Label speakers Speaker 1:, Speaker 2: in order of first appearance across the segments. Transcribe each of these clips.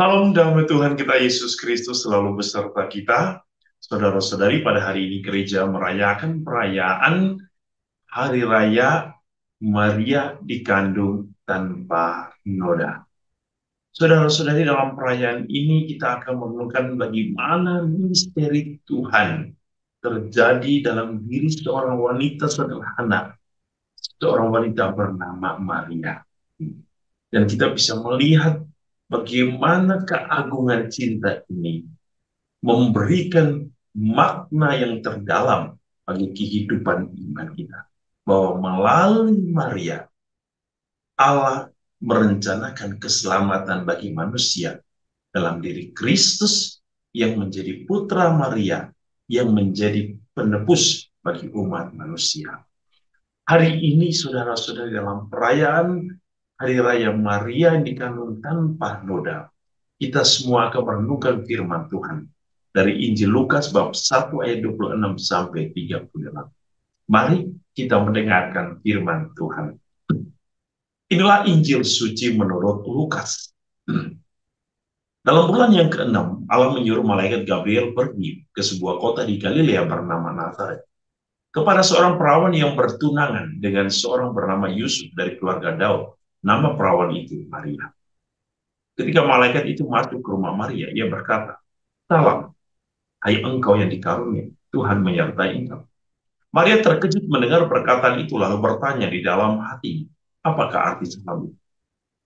Speaker 1: Salam damai Tuhan kita Yesus Kristus selalu beserta kita. Saudara-saudari, pada hari ini gereja merayakan perayaan Hari Raya Maria dikandung tanpa noda. Saudara-saudari, dalam perayaan ini kita akan menemukan bagaimana misteri Tuhan terjadi dalam diri seorang wanita sederhana, seorang wanita bernama Maria. Dan kita bisa melihat bagaimana keagungan cinta ini memberikan makna yang terdalam bagi kehidupan iman kita. Bahwa melalui Maria, Allah merencanakan keselamatan bagi manusia dalam diri Kristus yang menjadi putra Maria, yang menjadi penebus bagi umat manusia. Hari ini, saudara-saudari, dalam perayaan Hari Raya Maria yang dikandung tanpa noda, kita semua akan merenungkan firman Tuhan dari Injil Lukas bab 1 ayat 26 sampai 38. Mari kita mendengarkan firman Tuhan. Inilah Injil suci menurut Lukas. Dalam bulan yang ke-6, Allah menyuruh malaikat Gabriel pergi ke sebuah kota di Galilea bernama Nazaret, kepada seorang perawan yang bertunangan dengan seorang bernama Yusuf dari keluarga Daud. Nama perawan itu Maria. Ketika malaikat itu masuk ke rumah Maria, ia berkata, "Salam, hai engkau yang dikaruniai, Tuhan menyertai engkau." Maria terkejut mendengar perkataan itu, lalu bertanya di dalam hati, apakah arti salam itu?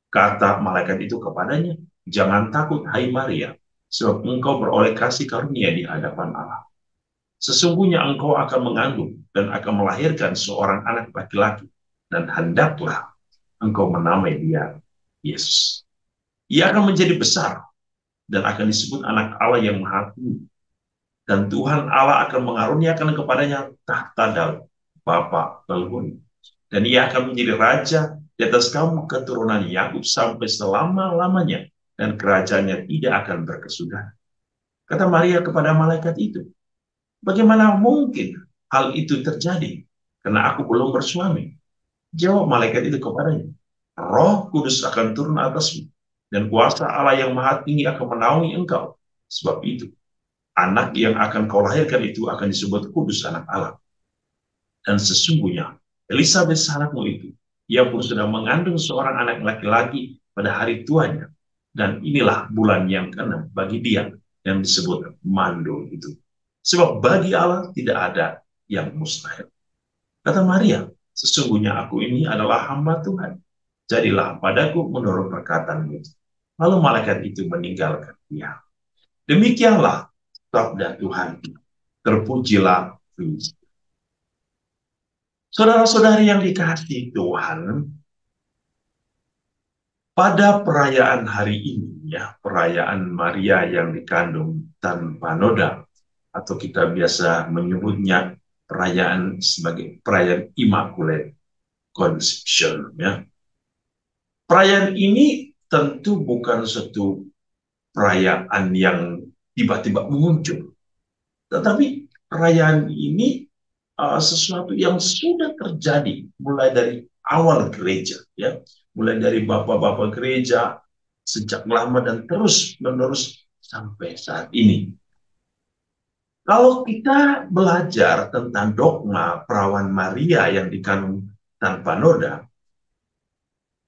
Speaker 1: Kata malaikat itu kepadanya, "Jangan takut, hai Maria, sebab engkau beroleh kasih karunia di hadapan Allah. Sesungguhnya engkau akan mengandung dan akan melahirkan seorang anak laki-laki, dan hendaklah engkau menamai dia Yesus. Ia akan menjadi besar dan akan disebut anak Allah yang Maha Tinggi. Dan Tuhan Allah akan mengaruniakan kepadanya tahta Daud, bapa leluhurnya. Dan ia akan menjadi raja di atas kaum keturunan Yakub sampai selama-lamanya, dan kerajaannya tidak akan berkesudahan." Kata Maria kepada malaikat itu, "Bagaimana mungkin hal itu terjadi? Karena aku belum bersuami." Jawab malaikat itu kepadanya, "Roh Kudus akan turun atasmu, dan kuasa Allah yang Maha Tinggi akan menaungi engkau. Sebab itu, anak yang akan kau lahirkan itu akan disebut kudus anak Allah. Dan sesungguhnya, Elisabet sahabatmu itu, ia pun sudah mengandung seorang anak laki-laki pada hari tuanya. Dan inilah bulan yang ke-6 bagi dia yang disebut mandul itu. Sebab bagi Allah tidak ada yang mustahil." Kata Maria, "Sesungguhnya aku ini adalah hamba Tuhan. Jadilah padaku menurut perkataanmu itu." Lalu malaikat itu meninggalkan dia. Demikianlah sabda Tuhan. Terpujilah Kristus. Saudara-saudari yang dikasihi Tuhan, pada perayaan hari ini, ya, perayaan Maria yang dikandung tanpa noda, atau kita biasa menyebutnya perayaan sebagai perayaan Immaculate Conception, ya. Perayaan ini tentu bukan suatu perayaan yang tiba-tiba muncul, tetapi perayaan ini sesuatu yang sudah terjadi mulai dari awal gereja, ya, mulai dari bapak-bapak gereja sejak lama dan terus menerus sampai saat ini. Kalau kita belajar tentang dogma perawan Maria yang dikandung tanpa noda,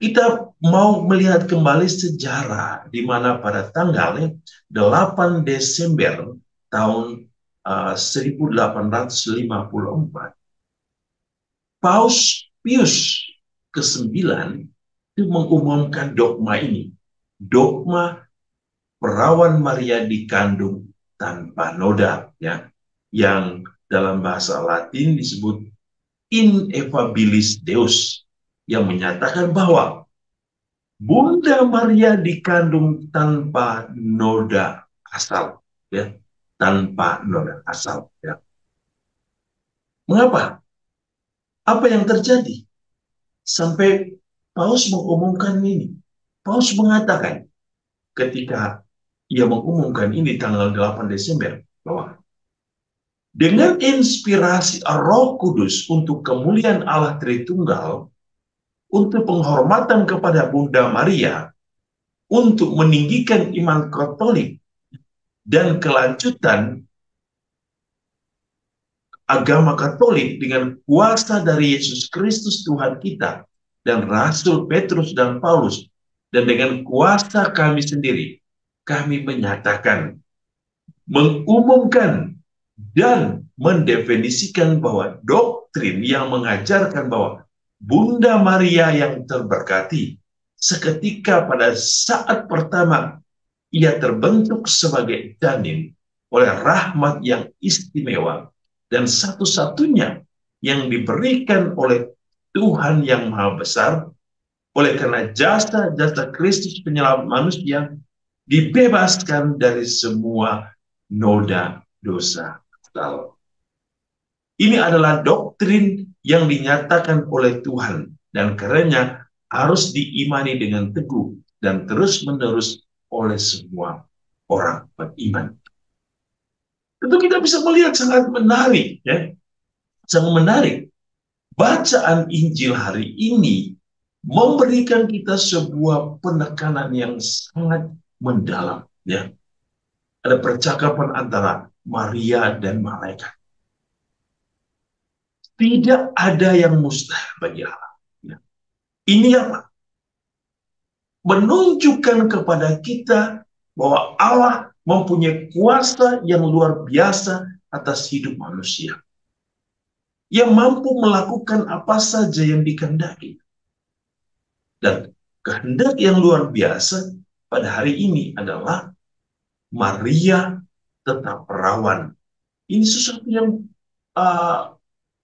Speaker 1: kita mau melihat kembali sejarah di mana pada tanggal 8 Desember tahun 1854, Paus Pius ke-9 itu mengumumkan dogma ini. Dogma perawan Maria dikandung tanpa noda, ya, yang dalam bahasa Latin disebut ineffabilis Deus, yang menyatakan bahwa Bunda Maria dikandung tanpa noda asal, ya, tanpa noda asal, ya. Mengapa? Apa yang terjadi sampai Paus mengumumkan ini? Paus mengatakan ketika ia mengumumkan ini tanggal 8 Desember bahwa dengan inspirasi Roh Kudus untuk kemuliaan Allah Tritunggal, untuk penghormatan kepada Bunda Maria, untuk meninggikan iman Katolik dan kelanjutan agama Katolik dengan kuasa dari Yesus Kristus Tuhan kita dan Rasul Petrus dan Paulus, dan dengan kuasa kami sendiri, kami menyatakan, mengumumkan, dan mendefinisikan bahwa doktrin yang mengajarkan bahwa Bunda Maria yang terberkati seketika pada saat pertama ia terbentuk sebagai janin oleh rahmat yang istimewa dan satu-satunya yang diberikan oleh Tuhan yang Maha Besar, oleh karena jasa-jasa Kristus penyelamat manusia, dibebaskan dari semua noda dosa. Ini adalah doktrin yang dinyatakan oleh Tuhan dan karenanya harus diimani dengan teguh dan terus-menerus oleh semua orang beriman. Tentu kita bisa melihat sangat menarik, ya, sangat menarik. Bacaan Injil hari ini memberikan kita sebuah penekanan yang sangat mendalam, ya. Ada percakapan antara Maria dan malaikat. Tidak ada yang mustahil bagi Allah. Ya. Ini apa? Menunjukkan kepada kita bahwa Allah mempunyai kuasa yang luar biasa atas hidup manusia, yang mampu melakukan apa saja yang dikehendaki. Dan kehendak yang luar biasa pada hari ini adalah Maria tetap perawan. Ini sesuatu yang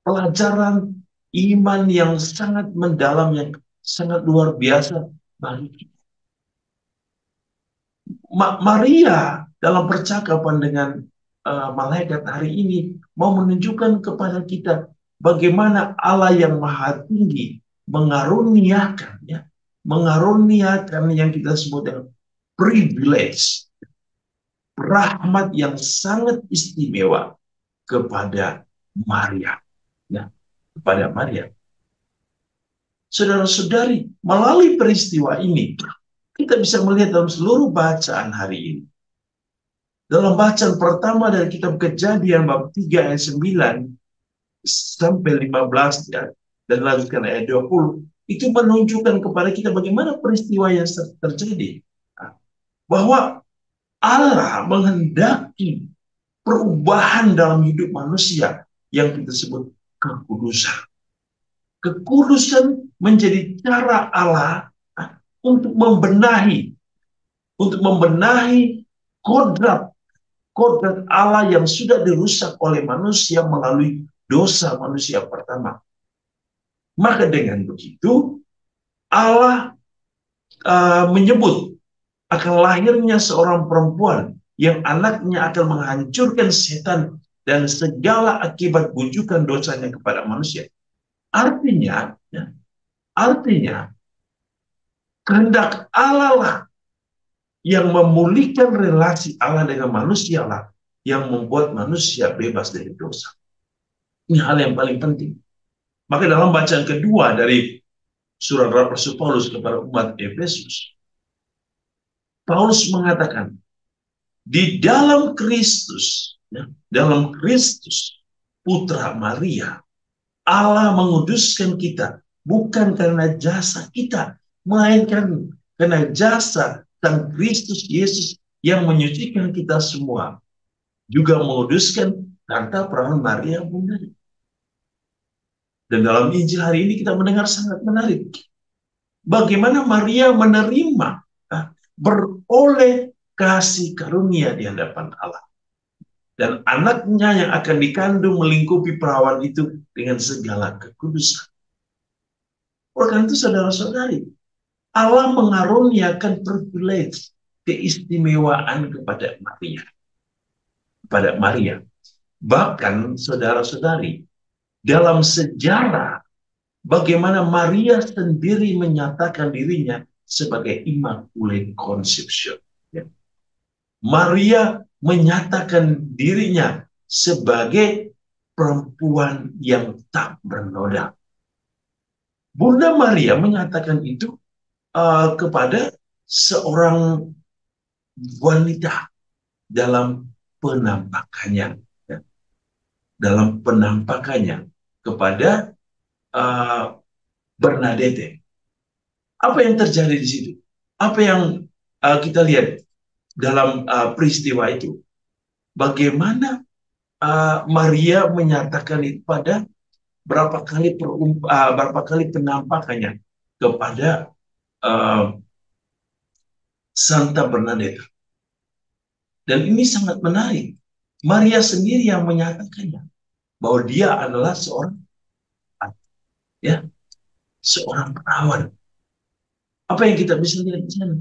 Speaker 1: pelajaran iman yang sangat mendalam, yang sangat luar biasa bagi kita. Maria dalam percakapan dengan malaikat hari ini mau menunjukkan kepada kita bagaimana Allah yang Maha Tinggi mengaruniakan, ya, mengaruniakan yang kita sebut dengan privilege, rahmat yang sangat istimewa kepada Maria, ya, kepada Maria. Saudara-saudari, melalui peristiwa ini kita bisa melihat dalam seluruh bacaan hari ini. Dalam bacaan pertama dari kitab Kejadian bab 3 ayat 9 sampai 15, ya, dan lanjutkan ayat 20, itu menunjukkan kepada kita bagaimana peristiwa yang terjadi. Bahwa Allah menghendaki perubahan dalam hidup manusia yang kita sebut kekudusan. Kekudusan menjadi cara Allah untuk membenahi kodrat Allah yang sudah dirusak oleh manusia melalui dosa manusia pertama. Maka dengan begitu Allah menyebut akan lahirnya seorang perempuan yang anaknya akan menghancurkan setan dan segala akibat bujukan dosanya kepada manusia. Artinya, kehendak Allah lah yang memulihkan relasi Allah dengan manusia lah yang membuat manusia bebas dari dosa. Ini hal yang paling penting. Maka dalam bacaan kedua dari surat Rasul Paulus kepada umat Efesus, Paulus mengatakan, di dalam Kristus, ya, dalam Kristus, Putra Maria, Allah menguduskan kita bukan karena jasa kita, melainkan karena jasa Sang Kristus Yesus yang menyucikan kita semua, juga menguduskan tanpa peranan Maria bundanya. Dan dalam Injil hari ini kita mendengar sangat menarik bagaimana Maria menerima, beroleh kasih karunia di hadapan Allah. Dan anaknya yang akan dikandung melingkupi perawan itu dengan segala kekudusan. Oleh karena itu, saudara-saudari, Allah mengaruniakan privilege, keistimewaan kepada Maria. Kepada Maria. Bahkan, saudara-saudari, dalam sejarah, bagaimana Maria sendiri menyatakan dirinya sebagai Immaculate Conception. Maria menyatakan dirinya sebagai perempuan yang tak bernoda. Bunda Maria menyatakan itu kepada seorang wanita dalam penampakannya, ya, dalam penampakannya kepada uh, Bernadette. Apa yang terjadi di situ? Apa yang kita lihat dalam peristiwa itu? Bagaimana Maria menyatakan itu pada berapa kali penampakannya kepada uh, Santa Bernadette. Dan ini sangat menarik. Maria sendiri yang menyatakannya bahwa dia adalah seorang, ya, seorang perawan. Apa yang kita bisa lihat di sana?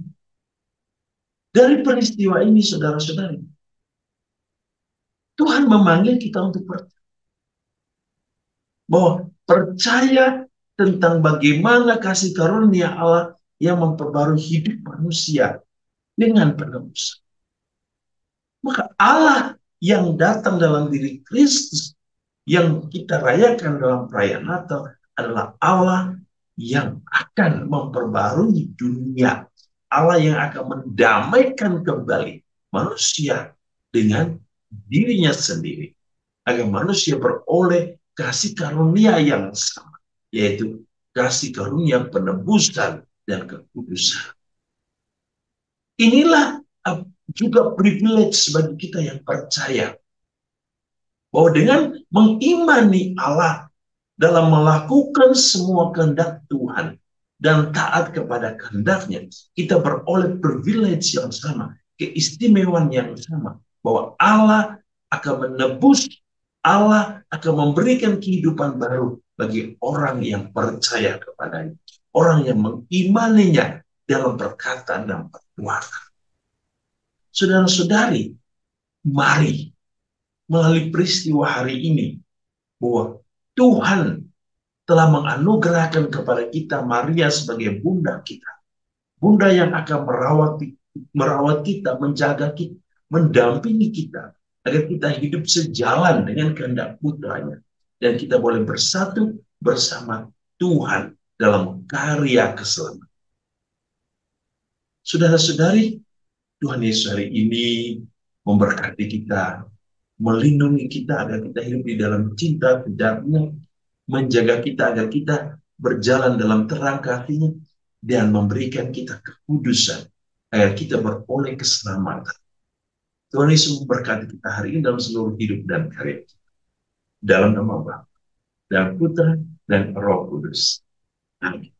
Speaker 1: Dari peristiwa ini, saudara-saudari, Tuhan memanggil kita untuk percaya bahwa percaya tentang bagaimana kasih karunia Allah yang memperbarui hidup manusia dengan penebus. Maka Allah yang datang dalam diri Kristus yang kita rayakan dalam perayaan Natal adalah Allah yang akan memperbarui dunia. Allah yang akan mendamaikan kembali manusia dengan dirinya sendiri. Agar manusia beroleh kasih karunia yang sama. Yaitu kasih karunia penebusan dan kekudusan. Inilah juga privilege bagi kita yang percaya bahwa dengan mengimani Allah dalam melakukan semua kehendak Tuhan dan taat kepada kehendaknya, kita beroleh privilege yang sama, keistimewaan yang sama, bahwa Allah akan menebus, Allah akan memberikan kehidupan baru bagi orang yang percaya kepadanya, orang yang mengimaninya dalam perkataan dan perbuatan. Saudara-saudari, mari melalui peristiwa hari ini bahwa Tuhan telah menganugerahkan kepada kita Maria sebagai bunda kita. Bunda yang akan merawat kita, menjaga kita, mendampingi kita agar kita hidup sejalan dengan kehendak putranya. Dan kita boleh bersatu bersama Tuhan dalam karya keselamatan. Saudara-saudari, Tuhan Yesus hari ini memberkati kita, melindungi kita agar kita hidup di dalam cinta kejarnya, menjaga kita agar kita berjalan dalam terang kasih-Nya, dan memberikan kita kekudusan agar kita beroleh keselamatan. Tuhan Yesus memberkati kita hari ini dalam seluruh hidup dan karya kita. Dalam nama Bapa dan Putra dan Roh Kudus. Amin.